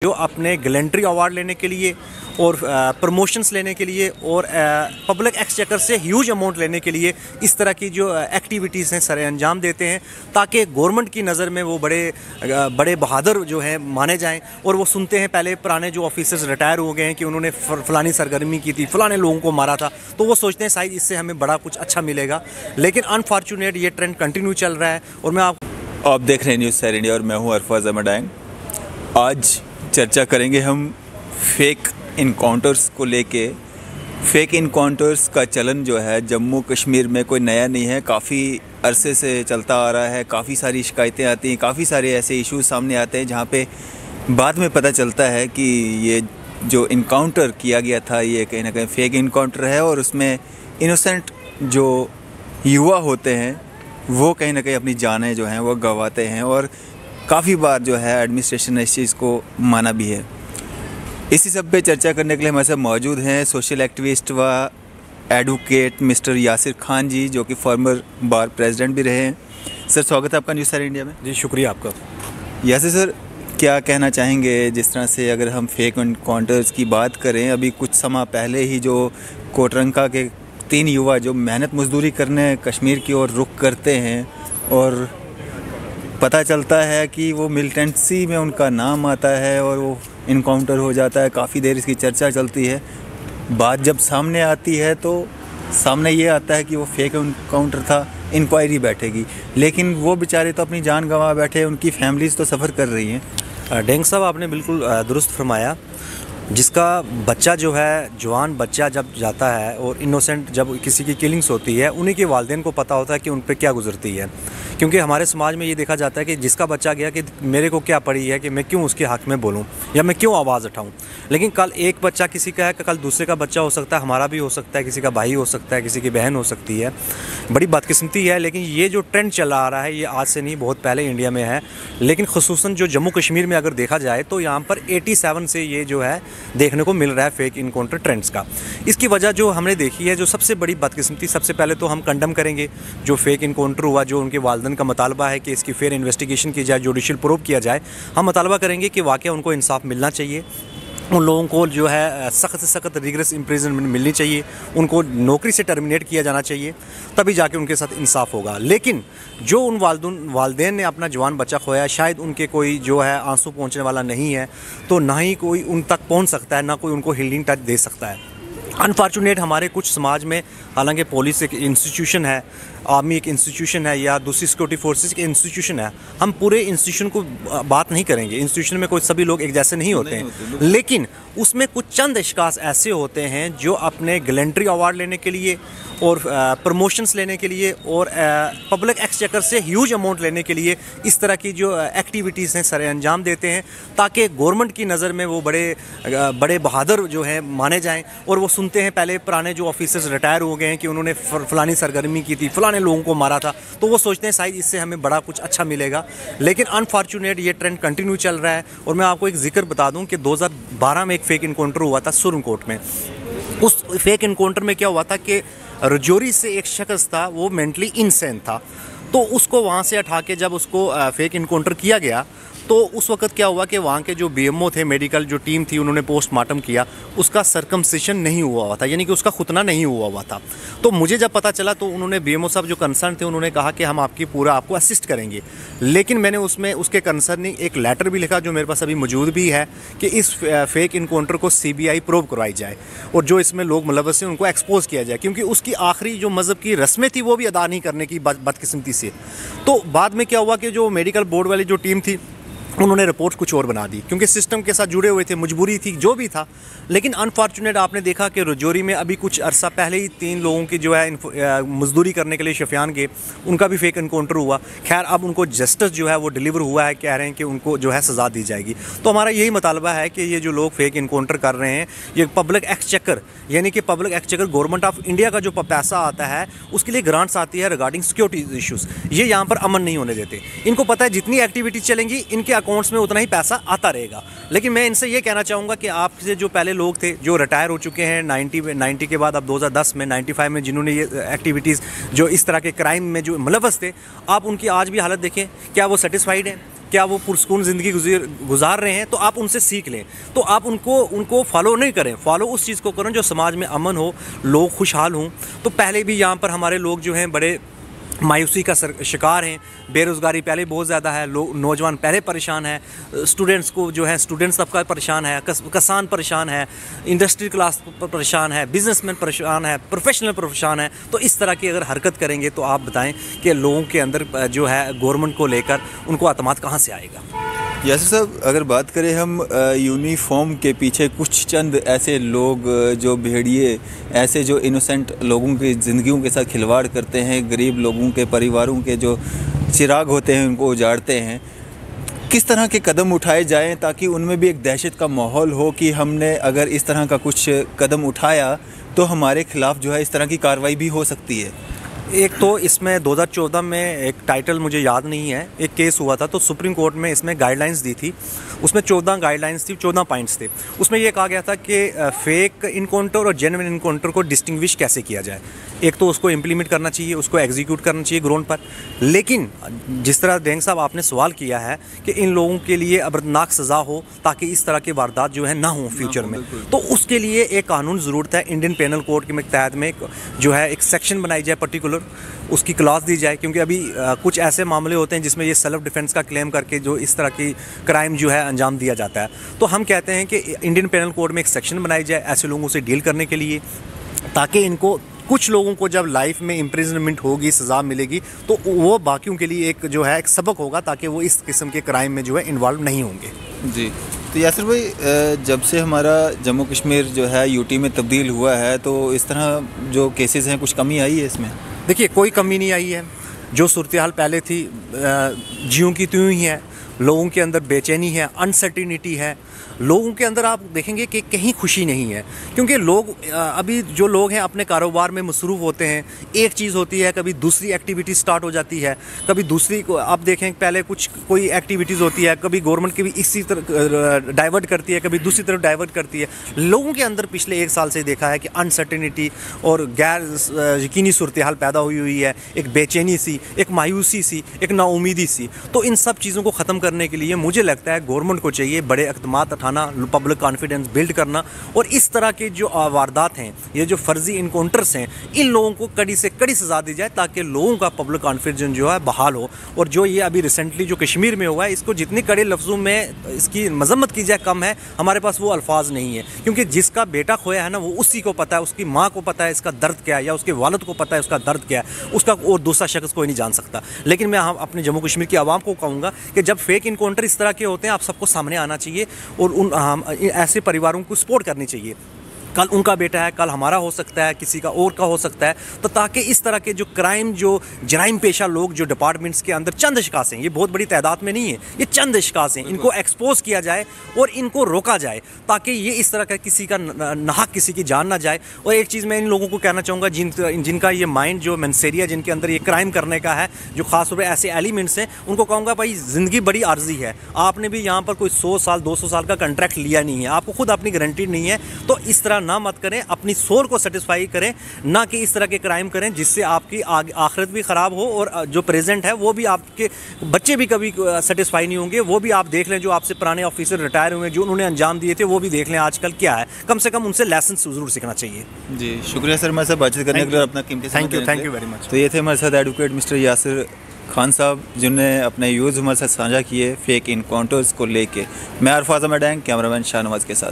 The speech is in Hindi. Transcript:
जो अपने गैलेंट्री अवार्ड लेने के लिए और प्रमोशंस लेने के लिए और पब्लिक एक्सचेकर से ह्यूज अमाउंट लेने के लिए इस तरह की जो एक्टिविटीज़ हैं सर अंजाम देते हैं, ताकि गवर्नमेंट की नज़र में वो बड़े बहादुर जो हैं माने जाएं। और वो सुनते हैं पहले पुराने जो ऑफिसर्स रिटायर हो गए हैं कि उन्होंने फ़लानी सरगर्मी की थी, फ़लाने लोगों को मारा था, तो वो सोचते हैं शायद इससे हमें बड़ा कुछ अच्छा मिलेगा। लेकिन अनफॉर्चुनेट ये ट्रेंड कंटिन्यू चल रहा है। और मैं आप देख रहे हैं न्यूज़ सैर इंडिया और मैं हूँ अरफाज अहमद आयन। आज चर्चा करेंगे हम फेक इनकाउंटर्स को लेके। फेक इनकाउंटर्स का चलन जो है जम्मू कश्मीर में कोई नया नहीं है, काफ़ी अरसे से चलता आ रहा है। काफ़ी सारी शिकायतें आती हैं, काफ़ी सारे ऐसे इश्यूज सामने आते हैं जहाँ पे बाद में पता चलता है कि ये जो इनकाउंटर किया गया था ये कहीं ना कहीं फेक इनकाउंटर है और उसमें इनोसेंट जो युवा होते हैं वो कहीं ना कहीं अपनी जानें जो हैं वो गंवाते हैं। और काफ़ी बार जो है एडमिनिस्ट्रेशन ने इस चीज़ को माना भी है। इसी सब पे चर्चा करने के लिए हमारे साथ मौजूद हैं सोशल एक्टिविस्ट व एडवोकेट मिस्टर यासिर खान जी, जो कि फॉर्मर बार प्रेसिडेंट भी रहे हैं। सर, स्वागत है आपका न्यूज़ सैर इंडिया में। जी शुक्रिया आपका। यासिर सर, क्या कहना चाहेंगे जिस तरह से अगर हम फेक इनकाउंटर्स की बात करें, अभी कुछ समय पहले ही जो कोटरंका के 3 युवा जो मेहनत मजदूरी करने कश्मीर की ओर रुख करते हैं और पता चलता है कि वो मिलिटेंसी में उनका नाम आता है और वो इनकाउंटर हो जाता है। काफ़ी देर इसकी चर्चा चलती है। बात जब सामने आती है तो सामने ये आता है कि वो फेक इनकाउंटर था, इंक्वायरी बैठेगी, लेकिन वो बेचारे तो अपनी जान गंवा बैठे, उनकी फैमिलीज़ तो सफ़र कर रही हैं। डेंग साहब, आपने बिल्कुल दुरुस्त फरमाया। जिसका बच्चा जो है, जवान बच्चा जब जाता है और इनोसेंट जब किसी की किलिंग्स होती है, उन्हीं के वालिदैन को पता होता है कि उन पर क्या गुजरती है। क्योंकि हमारे समाज में ये देखा जाता है कि जिसका बच्चा गया कि मेरे को क्या पड़ी है कि मैं क्यों उसके हक़ में बोलूं या मैं क्यों आवाज़ उठाऊं। लेकिन कल एक बच्चा किसी का है, कल दूसरे का बच्चा हो सकता है, हमारा भी हो सकता है, किसी का भाई हो सकता है, किसी की बहन हो सकती है। बड़ी बदकिस्मती है। लेकिन ये जो ट्रेंड चला आ रहा है ये आज से नहीं, बहुत पहले इंडिया में है। लेकिन खुसूसन जो जम्मू कश्मीर में अगर देखा जाए तो यहाँ पर 87 से ये जो है देखने को मिल रहा है फेक इनकाउंटर ट्रेंड्स का। इसकी वजह जो हमने देखी है, जो सबसे बड़ी बदकिस्मती, सबसे पहले तो हम कंडम करेंगे जो फेक इनकाउंटर हुआ, जो उनके वालिदैन का मुतालबा है कि इसकी फेयर इन्वेस्टिगेशन की जाए, जुडिशल प्रूव किया जाए। हम मुतालबा करेंगे कि वाकई उनको इंसाफ मिलना चाहिए, उन लोगों को जो है सख्त से सख्त रिगरस इम्प्रिजनमेंट मिलनी चाहिए, उनको नौकरी से टर्मिनेट किया जाना चाहिए, तभी जाके उनके साथ इंसाफ होगा। लेकिन जो उन वालिदैन ने अपना जवान बच्चा खोया, शायद उनके कोई जो है आंसू पहुंचने वाला नहीं है, तो ना ही कोई उन तक पहुंच सकता है, ना कोई उनको हीलिंग टच दे सकता है। अनफॉर्चुनेट हमारे कुछ समाज में, हालांकि पुलिस एक इंस्टीट्यूशन है, आर्मी एक इंस्टीट्यूशन है, या दूसरी सिक्योरिटी फोर्सेस के इंस्टीट्यूशन है, हम पूरे इंस्टीट्यूशन को बात नहीं करेंगे। इंस्टीट्यूशन में कोई सभी लोग एक जैसे नहीं होते हैं, लेकिन उसमें कुछ चंद अशखास ऐसे होते हैं जो अपने गैलेंट्री अवार्ड लेने के लिए और प्रमोशंस लेने के लिए और पब्लिक एक्सचेकर से ह्यूज अमाउंट लेने के लिए इस तरह की जो एक्टिविटीज़ हैं सर अंजाम देते हैं, ताकि गवर्नमेंट की नज़र में वो बड़े बहादुर जो हैं माने जाएं। और वो सुनते हैं पहले पुराने जो ऑफिसर्स रिटायर हो गए हैं कि उन्होंने फ़लानी सरगर्मी की थी, फ़लाने लोगों को मारा था, तो वो सोचते हैं शायद इससे हमें बड़ा कुछ अच्छा मिलेगा। लेकिन अनफॉर्चुनेट ये ट्रेंड कंटिन्यू चल रहा है। और मैं आपको एक जिक्र बता दूँ कि 2012 में एक फेक इनकाउंटर हुआ था सुरन कोट में। उस फेक इनकाउंटर में क्या हुआ था कि रजौरी से एक शख्स था, वो मेंटली इनसेन था, तो उसको वहाँ से हटा के जब उसको फेक इनकाउंटर किया गया, तो उस वक्त क्या हुआ कि वहाँ के जो बीएमओ थे, मेडिकल जो टीम थी, उन्होंने पोस्टमार्टम किया, उसका सर्कमसिशन नहीं हुआ था, यानी कि उसका खुतना नहीं हुआ था। तो मुझे जब पता चला तो उन्होंने बीएमओ साहब जो कंसर्न थे, उन्होंने कहा कि हम आपको असिस्ट करेंगे। लेकिन मैंने उसमें उसके कंसर्निंग एक लेटर भी लिखा जो मेरे पास अभी मौजूद भी है कि इस फेक इनकाउंटर को CBI प्रोब करवाई जाए और जो इसमें लोग मुलव्वस हैं उनको एक्सपोज किया जाए, क्योंकि उसकी आखिरी जो मज़हब की रस्में थी वो भी अदा नहीं करने की बदकिस्मती से। तो बाद में क्या हुआ कि जो मेडिकल बोर्ड वाली जो टीम थी, उन्होंने रिपोर्ट कुछ और बना दी, क्योंकि सिस्टम के साथ जुड़े हुए थे, मजबूरी थी, जो भी था। लेकिन अनफॉर्चुनेट आपने देखा कि रजौरी में अभी कुछ अरसा पहले ही 3 लोगों की जो है मजदूरी करने के लिए शफियान गए, उनका भी फेक इनकाउंटर हुआ। खैर, अब उनको जस्टिस जो है वो डिलीवर हुआ है, कह रहे हैं कि उनको जो है सज़ा दी जाएगी। तो हमारा यही मुतालबा है कि ये जो लोग फेक इनकाउंटर कर रहे हैं, ये पब्लिक एक्सचेकर, यानी कि public exchequer government of India का जो पैसा आता है उसके लिए ग्रांट्स आती है रिगार्डिंग सिक्योरिटी इशूज़, ये यहाँ पर अमन नहीं होने देते। इनको पता है जितनी एक्टिविटीज़ चलेंगी इनके अकाउंट्स में उतना ही पैसा आता रहेगा। लेकिन मैं इनसे ये कहना चाहूँगा कि आपसे जो पहले लोग थे जो रिटायर हो चुके हैं 90 के बाद, अब 2010 में, 95 में, जिन्होंने ये एक्टिविटीज़ जो इस तरह के क्राइम में जो मुलव्वस थे, आप उनकी आज भी हालत देखें, क्या वो सेटिस्फाइड हैं? क्या वो पुरस्कून ज़िंदगी गुजार रहे हैं, तो आप उनसे सीख लें। तो आप उनको फॉलो नहीं करें, फॉलो उस चीज़ को करें जो समाज में अमन हो, लोग खुशहाल हों। तो पहले भी यहाँ पर हमारे लोग जो हैं बड़े मायूसी का शिकार हैं, बेरोज़गारी पहले बहुत ज़्यादा है, लोग नौजवान पहले परेशान है, स्टूडेंट्स को जो है स्टूडेंट्स तबका परेशान है, किसान परेशान है, इंडस्ट्री क्लास परेशान है, बिजनेसमैन परेशान है, प्रोफेशनल परेशान है। तो इस तरह की अगर हरकत करेंगे तो आप बताएं कि लोगों के अंदर जो है गवर्नमेंट को लेकर उनको अतमाद कहाँ से आएगा। यासिर साहब, अगर बात करें हम यूनिफॉर्म के पीछे कुछ चंद ऐसे लोग जो भेड़िए, ऐसे जो इनोसेंट लोगों की ज़िंदगियों के साथ खिलवाड़ करते हैं, गरीब लोगों के परिवारों के जो चिराग होते हैं उनको उजाड़ते हैं, किस तरह के कदम उठाए जाएं ताकि उनमें भी एक दहशत का माहौल हो कि हमने अगर इस तरह का कुछ कदम उठाया तो हमारे ख़िलाफ़ जो है इस तरह की कार्रवाई भी हो सकती है। एक तो इसमें 2014 में एक टाइटल मुझे याद नहीं है, एक केस हुआ था, तो सुप्रीम कोर्ट में इसमें गाइडलाइंस दी थी। उसमें 14 गाइडलाइंस थी, 14 पॉइंट्स थे। उसमें ये कहा गया था कि फेक इनकाउंटर और जेन्युइन इनकाउंटर को डिस्टिंग्विश कैसे किया जाए। एक तो उसको इम्प्लीमेंट करना चाहिए, उसको एग्जीक्यूट करना चाहिए ग्राउंड पर। लेकिन जिस तरह डेंग साहब आपने सवाल किया है कि इन लोगों के लिए अबरनाक सज़ा हो ताकि इस तरह की वारदात जो है ना हो फ्यूचर में, तो उसके लिए एक कानून ज़रूरत है। इंडियन पेनल कोड के तहत में जो है एक सेक्शन बनाई जाए, पर्टिकुलर उसकी क्लॉज दी जाए, क्योंकि अभी कुछ ऐसे मामले होते हैं जिसमें ये सेल्फ डिफेंस का क्लेम करके जो इस तरह की क्राइम जो है अंजाम दिया जाता है। तो हम कहते हैं कि इंडियन पेनल कोड में एक सेक्शन बनाई जाए ऐसे लोगों से डील करने के लिए, ताकि इनको कुछ लोगों को जब लाइफ में इम्प्रिजनमेंट होगी, सज़ा मिलेगी, तो वो बाकियों के लिए एक जो है एक सबक होगा, ताकि वो इस किस्म के क्राइम में जो है इन्वॉल्व नहीं होंगे। जी, तो यासिर भाई, जब से हमारा जम्मू कश्मीर जो है यूटी में तब्दील हुआ है, तो इस तरह जो केसेस हैं कुछ कमी आई है इसमें? देखिए, कोई कमी नहीं आई है। जो सूरत हाल पहले थी ज्यों की त्यों ही है। लोगों के अंदर बेचैनी है, अनसर्टिनिटी है, लोगों के अंदर आप देखेंगे कि कहीं खुशी नहीं है, क्योंकि लोग अभी जो लोग हैं अपने कारोबार में मसरूफ़ होते हैं। एक चीज़ होती है, कभी दूसरी एक्टिविटी स्टार्ट हो जाती है, कभी दूसरी को आप देखें पहले कोई एक्टिविटीज़ होती है, कभी गवर्नमेंट की भी इसी तरह डाइवर्ट करती है, कभी दूसरी तरफ डाइवर्ट करती है। लोगों के अंदर पिछले 1 साल से देखा है कि अनसर्टिनिटी और गैर यकीनी सूरत हाल पैदा हुई है, एक बेचैनी सी, एक मायूसी सी, एक नाउमीदी सी। तो इन सब चीज़ों को ख़त्म करने के लिए मुझे लगता है गवर्नमेंट को चाहिए बड़े इक़दामात उठाना, पब्लिक कॉन्फिडेंस बिल्ड करना, और इस तरह के जो वारदात हैं, ये जो फर्जी इनकाउंटर्स हैं, इन लोगों को कड़ी से कड़ी सज़ा दी जाए, ताकि लोगों का पब्लिक कॉन्फिडेंस जो है बहाल हो। और जो ये अभी रिसेंटली जो कश्मीर में हुआ है, इसको जितने कड़े लफ्ज़ों में इसकी मजम्मत की जाए कम है। हमारे पास वो अल्फाज नहीं है, क्योंकि जिसका बेटा खोया है ना, वो उसी को पता है, उसकी माँ को पता है इसका दर्द क्या है, या उसके वालिद को पता है उसका दर्द क्या है, उसका और दूसरा शख्स कोई नहीं जान सकता। लेकिन मैं अपने जम्मू कश्मीर की आवाम को कहूँगा कि जब फेक इनकाउंटर इस तरह के होते हैं, आप सबको सामने आना चाहिए और ऐसे परिवारों को सपोर्ट करनी चाहिए। कल उनका बेटा है, कल हमारा हो सकता है, किसी का और का हो सकता है। तो ताकि इस तरह के जो क्राइम, जो जराइम पेशा लोग जो डिपार्टमेंट्स के अंदर चंद अशखास हैं, ये बहुत बड़ी तादाद में नहीं है, ये चंद अशखास हैं, इनको एक्सपोज किया जाए और इनको रोका जाए, ताकि ये इस तरह का किसी का नाहक किसी की जान ना जाए। और एक चीज़ मैं इन लोगों को कहना चाहूँगा जिनका ये माइंड जो मनसेरिया, जिनके अंदर ये क्राइम करने का है, जो खास तौर पर ऐसे एलिमेंट्स हैं, उनको कहूँगा भाई ज़िंदगी बड़ी आर्जी है। आपने भी यहाँ पर कोई 100 साल 200 साल का कंट्रैक्ट लिया नहीं है, आपको खुद अपनी गारंटी नहीं है। तो इस तरह ना मत करें, अपनी सोल को सेटिस्फाई करें, ना कि इस तरह के क्राइम करें जिससे आपकी आखिरत भी ख़राब हो, और जो प्रेजेंट है वो भी, आपके बच्चे भी कभी सेटिस्फाई नहीं होंगे। वो भी आप देख लें, जो आपसे पुराने ऑफिसर रिटायर हुए, जो उन्होंने अंजाम दिए थे, वो भी देख लें आजकल क्या है। कम से कम उनसे लेसन ज़रूर सीखना चाहिए। जी, शुक्रिया सर हमारे साथ बातचीत करने के लिए, अपना कीमती समय देने के लिए। Thank you very much. तो ये थे हमारे साथ एडवोकेट मिस्टर यासिर खान साहब, जिन्होंने अपने यूज़ हमारे साथ साझा किए फेक इनकाउंटर्स को लेके। मैं अरफाज अहमद, कैमरामैन शाहनवाज के साथ।